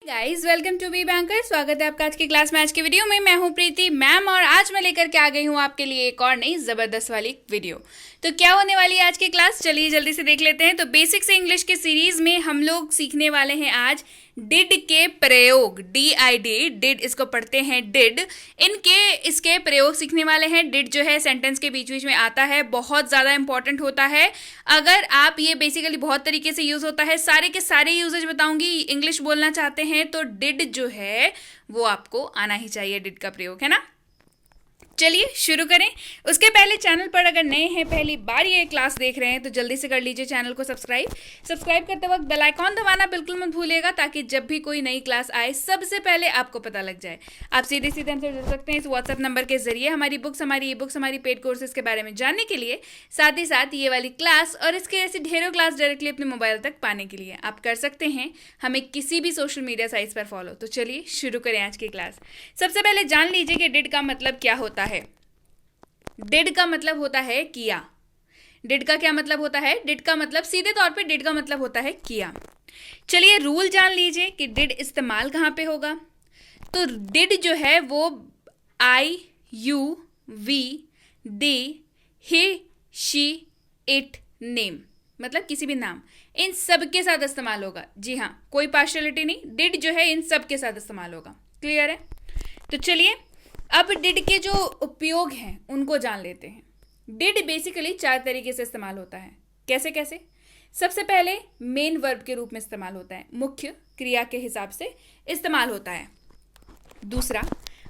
Guys welcome to be banker. स्वागत है आपका आज की क्लास में। आज की वीडियो में मैं हूं प्रीति मैम और आज मैं लेकर के आ गई हूं आपके लिए एक और नई ज़बरदस्त वाली वीडियो। तो क्या होने वाली है आज की क्लास, चलिए जल्दी से देख लेते हैं। तो बेसिक से इंग्लिश के सीरीज में हम लोग सीखने वाले हैं आज डिड के प्रयोग। DID, डिड इसको पढ़ते हैं डिड। इसके प्रयोग सीखने वाले हैं। डिड जो है सेंटेंस के बीच बीच में आता है, बहुत ज़्यादा इंपॉर्टेंट होता है। अगर आप ये बेसिकली बहुत तरीके से यूज़ होता है, सारे के सारे यूजेज बताऊंगी। इंग्लिश बोलना चाहते हैं तो डिड जो है वो आपको आना ही चाहिए, डिड का प्रयोग, है ना। चलिए शुरू करें। उसके पहले चैनल पर अगर नए हैं, पहली बार ये क्लास देख रहे हैं, तो जल्दी से कर लीजिए चैनल को सब्सक्राइब करते वक्त बेल आइकॉन दबाना बिल्कुल मत भूलिएगा, ताकि जब भी कोई नई क्लास आए सबसे पहले आपको पता लग जाए। आप सीधे सीधे हमसे जुड़ सकते हैं इस व्हाट्सएप नंबर के जरिए हमारी बुक्स, हमारी ई बुक्स, हमारी पेड कोर्सेज के बारे में जानने के लिए, साथ ही साथ ये वाली क्लास और इसके ऐसी ढेरों क्लास डायरेक्टली अपने मोबाइल तक पाने के लिए आप कर सकते हैं हमें किसी भी सोशल मीडिया साइट्स पर फॉलो। तो चलिए शुरू करें आज की क्लास। सबसे पहले जान लीजिए कि डिड का मतलब क्या होता है। डिड का मतलब होता है किया। डिड का क्या मतलब होता है? डिड का मतलब सीधे तौर पे डिड का मतलब होता है किया। चलिए रूल जान लीजिए कि डिड इस्तेमाल कहाँ पे होगा। तो डिड जो है वो I, you, we, they, he, she, it, name, मतलब किसी भी नाम, इन सब के साथ इस्तेमाल होगा। जी हाँ, कोई पार्शियलिटी नहीं, डिड जो है इन सब के साथ इस्तेमाल होगा। क्लियर है? तो चलिए अब डिड के जो उपयोग हैं उनको जान लेते हैं। डिड बेसिकली 4 तरीके से इस्तेमाल होता है। कैसे कैसे? सबसे पहले मेन वर्ब के रूप में इस्तेमाल होता है, मुख्य क्रिया के हिसाब से इस्तेमाल होता है। दूसरा,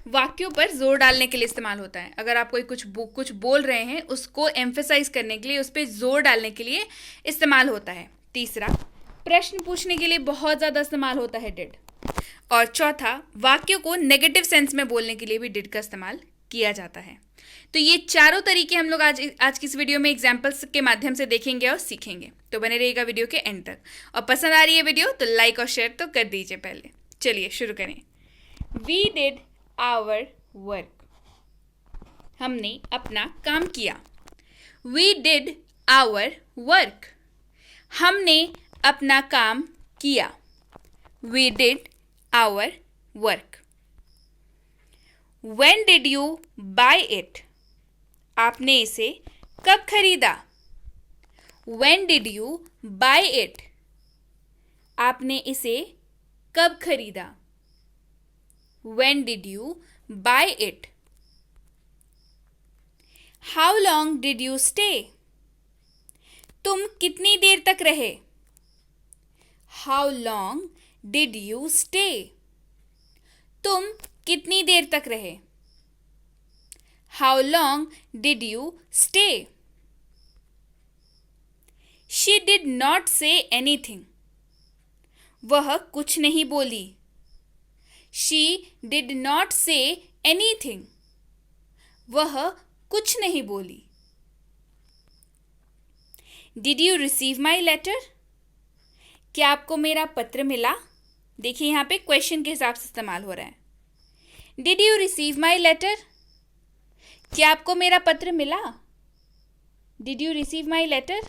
वाक्यों पर जोर डालने के लिए इस्तेमाल होता है। अगर आप कोई कुछ बोल रहे हैं, उसको एम्फेसाइज करने के लिए, उस पर जोर डालने के लिए इस्तेमाल होता है। तीसरा, प्रश्न पूछने के लिए बहुत ज़्यादा इस्तेमाल होता है डिड। और चौथा, वाक्यों को नेगेटिव सेंस में बोलने के लिए भी डिड का इस्तेमाल किया जाता है। तो ये चारों तरीके हम लोग आज की इस वीडियो में एग्जाम्पल्स के माध्यम से देखेंगे और सीखेंगे। तो बने रहिएगा वीडियो के एंड तक। और पसंद आ रही है वीडियो तो लाइक और शेयर तो कर दीजिए पहले। चलिए शुरू करें। वी डिड आवर वर्क, हमने अपना काम किया। वी डिड आवर वर्क, हमने अपना काम किया। We did our work. When did you buy it? आपने इसे कब खरीदा? When did you buy it? आपने इसे कब खरीदा? When did you buy it? How long did you stay? तुम कितनी देर तक रहे? How long did you stay? तुम कितनी देर तक रहे? How long did you stay? She did not say anything. वह कुछ नहीं बोली। She did not say anything. वह कुछ नहीं बोली। Did you receive my letter? क्या आपको मेरा पत्र मिला? देखिए यहाँ पे क्वेश्चन के हिसाब से इस्तेमाल हो रहा है। Did you receive my letter? क्या आपको मेरा पत्र मिला? Did you receive my letter?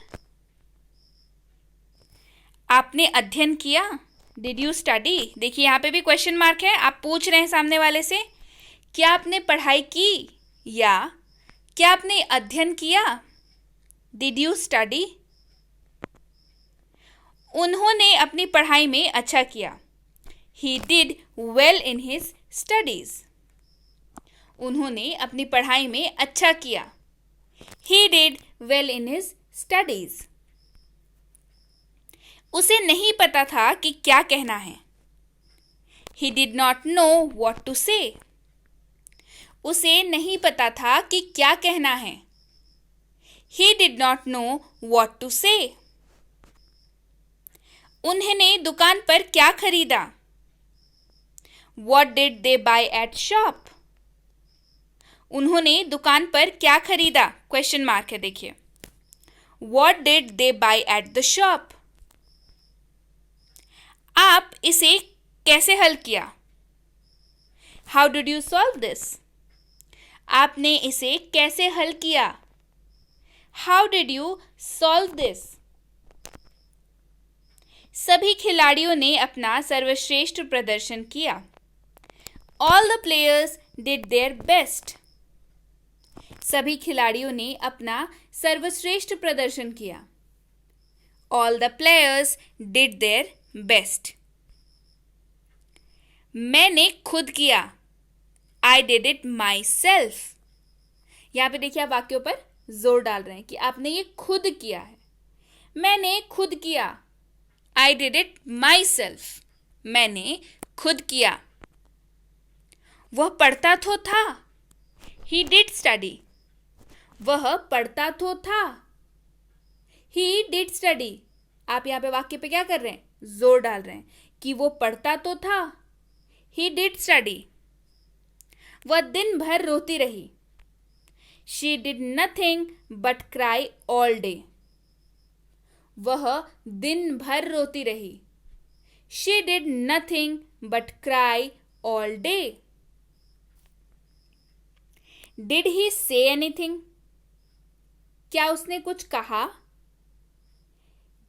आपने अध्ययन किया? Did you study? देखिए यहाँ पे भी क्वेश्चन मार्क है। आप पूछ रहे हैं सामने वाले से, क्या आपने पढ़ाई की या क्या आपने अध्ययन किया? Did you study? उन्होंने अपनी पढ़ाई में अच्छा किया। He did well in his studies. उन्होंने अपनी पढ़ाई में अच्छा किया। He did well in his studies. उसे नहीं पता था कि क्या कहना है। He did not know what to say. उसे नहीं पता था कि क्या कहना है। He did not know what to say. उन्होंने दुकान पर क्या खरीदा? What did they buy at shop? उन्होंने दुकान पर क्या खरीदा? क्वेश्चन मार्क है, देखिए। What did they buy at the shop? आप इसे कैसे हल किया? How did you solve this? आपने इसे कैसे हल किया? How did you solve this? सभी खिलाड़ियों ने अपना सर्वश्रेष्ठ प्रदर्शन किया। All the players did their best. सभी खिलाड़ियों ने अपना सर्वश्रेष्ठ प्रदर्शन किया। All the players did their best. मैंने खुद किया। I did it myself. यहाँ पे देखिए आप वाक्यों पर जोर डाल रहे हैं कि आपने ये खुद किया है। मैंने खुद किया। I did it myself. मैंने खुद किया। वह पढ़ता तो था। He did study. वह पढ़ता तो था। He did study. आप यहाँ पे वाक्य पे क्या कर रहे हैं? जोर डाल रहे हैं कि वो पढ़ता तो था। He did study. वह दिन भर रोती रही। She did nothing but cry all day. वह दिन भर रोती रही। She did nothing but cry all day. Did he say anything? क्या उसने कुछ कहा?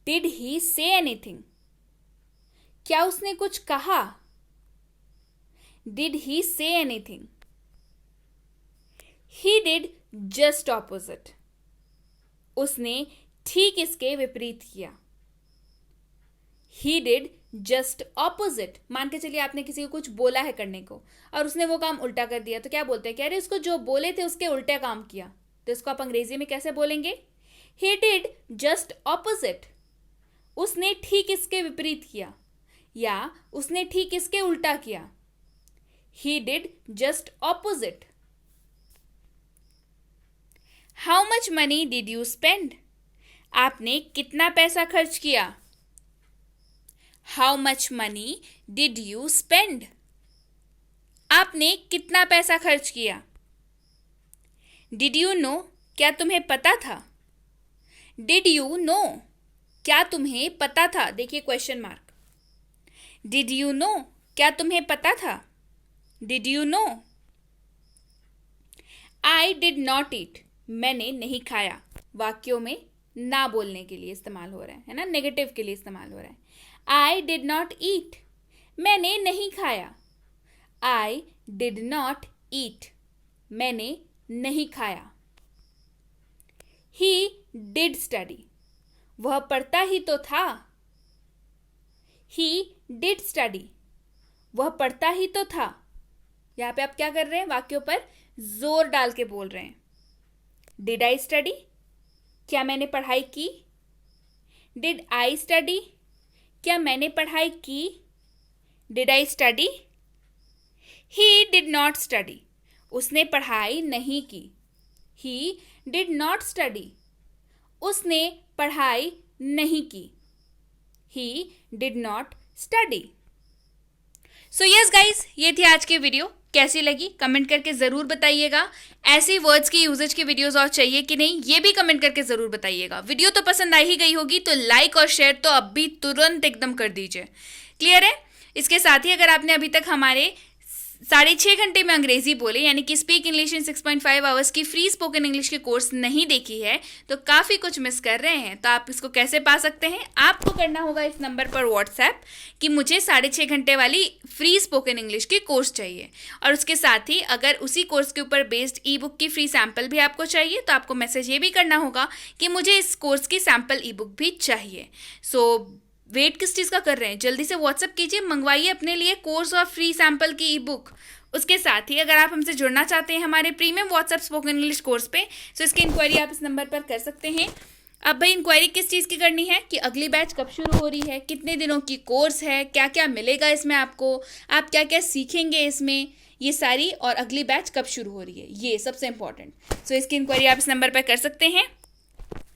Did he say anything? क्या उसने कुछ कहा? Did he say anything? He did just opposite. उसने ठीक इसके विपरीत किया। He did just opposite. मान के चलिए आपने किसी को कुछ बोला है करने को और उसने वो काम उल्टा कर दिया, तो क्या बोलते हैं? कह रहे उसको जो बोले थे उसके उल्टा काम किया। तो इसको आप अंग्रेजी में कैसे बोलेंगे? He did just opposite. उसने ठीक इसके विपरीत किया या उसने ठीक इसके उल्टा किया। He did just opposite. How much money did you spend? आपने कितना पैसा खर्च किया? How much money did you spend? आपने कितना पैसा खर्च किया? Did you know? क्या तुम्हें पता था? Did you know? क्या तुम्हें पता था? देखिए question mark. Did you know? क्या तुम्हें पता था? Did you know? I did not eat. मैंने नहीं खाया। वाक्यों में ना बोलने के लिए इस्तेमाल हो रहा है ना, नेगेटिव के लिए इस्तेमाल हो रहा है। I did not eat. मैंने नहीं खाया। I did not eat. मैंने नहीं खाया। He did study. वह पढ़ता ही तो था। He did study. वह पढ़ता ही तो था। यहाँ पे आप क्या कर रहे हैं? वाक्यों पर जोर डाल के बोल रहे हैं। Did I study? क्या मैंने पढ़ाई की? Did I study? क्या मैंने पढ़ाई की? Did I study? He did not study. उसने पढ़ाई नहीं की। He did not study. उसने पढ़ाई नहीं की। He did not study. So yes guys, ये थी आज की वीडियो। कैसी लगी कमेंट करके ज़रूर बताइएगा। ऐसी वर्ड्स की यूजेज की वीडियोस और चाहिए कि नहीं, ये भी कमेंट करके ज़रूर बताइएगा। वीडियो तो पसंद आ ही गई होगी तो लाइक और शेयर तो अब भी तुरंत एकदम कर दीजिए। क्लियर है? इसके साथ ही अगर आपने अभी तक हमारे 6.5 घंटे में अंग्रेजी बोले यानी कि स्पीक इंग्लिश इन 6.5 आवर्स की फ्री स्पोकन इंग्लिश के कोर्स नहीं देखी है तो काफ़ी कुछ मिस कर रहे हैं। तो आप इसको कैसे पा सकते हैं? आपको करना होगा इस नंबर पर व्हाट्सएप कि मुझे 6.5 घंटे वाली फ्री स्पोकन इंग्लिश की कोर्स चाहिए, और उसके साथ ही अगर उसी कोर्स के ऊपर बेस्ड ई बुक की फ्री सैम्पल भी आपको चाहिए तो आपको मैसेज ये भी करना होगा कि मुझे इस कोर्स की सैम्पल ई बुक भी चाहिए। सो वेट किस चीज़ का कर रहे हैं? जल्दी से व्हाट्सएप कीजिए, मंगवाइए अपने लिए कोर्स और फ्री सैम्पल की ई बुक। उसके साथ ही अगर आप हमसे जुड़ना चाहते हैं हमारे premium WhatsApp spoken English course पे तो इसकी इंक्वायरी आप इस नंबर पर कर सकते हैं। अब भाई इंक्वायरी किस चीज़ की करनी है कि अगली बैच कब शुरू हो रही है, कितने दिनों की कोर्स है, क्या क्या मिलेगा इसमें आपको, आप क्या क्या सीखेंगे इसमें, ये सारी, और अगली बैच कब शुरू हो रही है, ये सबसे इंपॉर्टेंट। सो इसकी इंक्वायरी आप इस नंबर पर कर सकते हैं।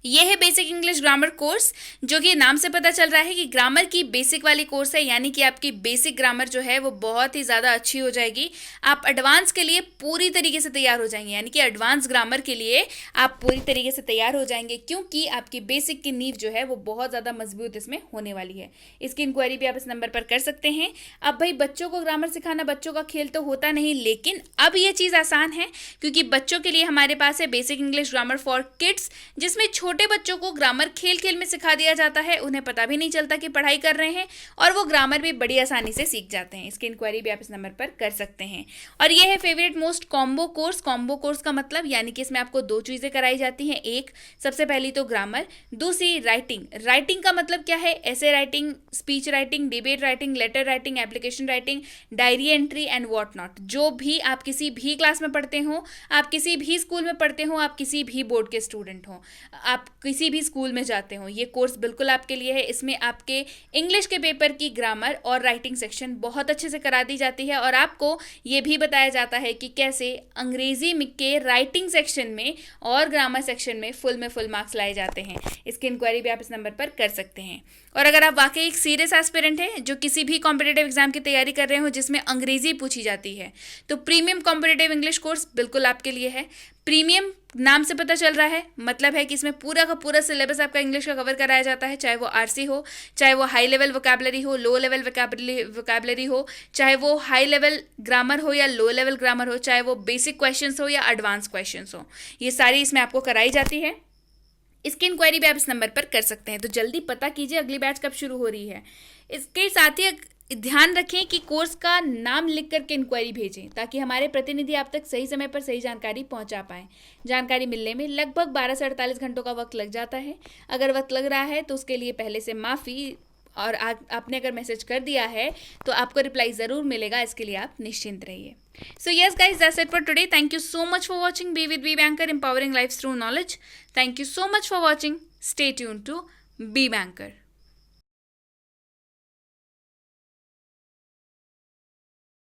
ये है बेसिक इंग्लिश ग्रामर कोर्स, जो कि नाम से पता चल रहा है कि ग्रामर की बेसिक वाली कोर्स है, यानी कि आपकी बेसिक ग्रामर जो है वो बहुत ही ज़्यादा अच्छी हो जाएगी। आप एडवांस के लिए पूरी तरीके से तैयार हो जाएंगे, यानी कि एडवांस ग्रामर के लिए आप पूरी तरीके से तैयार हो जाएंगे, क्योंकि आपकी बेसिक की नींव जो है वो बहुत ज़्यादा मजबूत इसमें होने वाली है। इसकी इंक्वायरी भी आप इस नंबर पर कर सकते हैं। अब भाई बच्चों को ग्रामर सिखाना बच्चों का खेल तो होता नहीं, लेकिन अब ये चीज़ आसान है क्योंकि बच्चों के लिए हमारे पास है basic English grammar for kids, जिसमें छोटे छोटे बच्चों को ग्रामर खेल खेल में सिखा दिया जाता है, उन्हें पता भी नहीं चलता कि पढ़ाई कर रहे हैं और वो ग्रामर भी बड़ी आसानी से सीख जाते हैं। इसकी इंक्वायरी भी आप इस नंबर पर कर सकते हैं। और ये है favourite most combo course. Combo course का मतलब यानी कि इसमें आपको दो चीज़ें कराई जाती हैं। एक, सबसे पहली तो ग्रामर, दूसरी राइटिंग। राइटिंग का मतलब क्या है? ऐसे writing, speech writing, debate writing, letter writing, application writing, diary entry and what not. जो भी आप किसी भी क्लास में पढ़ते हो, आप किसी भी स्कूल में पढ़ते हो, आप किसी भी बोर्ड के स्टूडेंट हो, आप किसी भी स्कूल में जाते हो, ये कोर्स बिल्कुल आपके लिए है। इसमें आपके इंग्लिश के पेपर की ग्रामर और राइटिंग सेक्शन बहुत अच्छे से करा दी जाती है और आपको ये भी बताया जाता है कि कैसे अंग्रेजी के राइटिंग सेक्शन में और ग्रामर सेक्शन में फुल मार्क्स लाए जाते हैं। इसकी इंक्वायरी भी आप इस नंबर पर कर सकते हैं। और अगर आप वाकई एक सीरियस एस्पिरेंट हैं जो किसी भी कॉम्पिटिटिव एग्जाम की तैयारी कर रहे हो जिसमें अंग्रेजी पूछी जाती है, तो प्रीमियम कॉम्पिटिटिव इंग्लिश कोर्स बिल्कुल आपके लिए है। प्रीमियम नाम से पता चल रहा है, मतलब है कि इसमें पूरा का पूरा सिलेबस आपका इंग्लिश का कवर कराया जाता है, चाहे वो आरसी हो, चाहे वो हाई लेवल वोकैबुलरी हो, लो लेवल वोकैबुलरी हो, चाहे वो हाई लेवल ग्रामर हो या लो लेवल ग्रामर हो, चाहे वो बेसिक क्वेश्चंस हो या एडवांस क्वेश्चंस हो, ये सारी इसमें आपको कराई जाती है। इसकी इंक्वायरी भी आप इस नंबर पर कर सकते हैं। तो जल्दी पता कीजिए अगली बैच कब शुरू हो रही है। इसके साथ ही ध्यान रखें कि कोर्स का नाम लिख करके इंक्वायरी भेजें ताकि हमारे प्रतिनिधि आप तक सही समय पर सही जानकारी पहुंचा पाएं। जानकारी मिलने में लगभग 12 से 48 घंटों का वक्त लग जाता है। अगर वक्त लग रहा है तो उसके लिए पहले से माफ़ी, और आपने अगर मैसेज कर दिया है तो आपको रिप्लाई ज़रूर मिलेगा, इसके लिए आप निश्चिंत रहिए। So yes guys, that's it for today. Thank you so much for watching Be with Be Banker, empowering lives through knowledge. Thank you so much for watching. Stay tuned to Be Banker.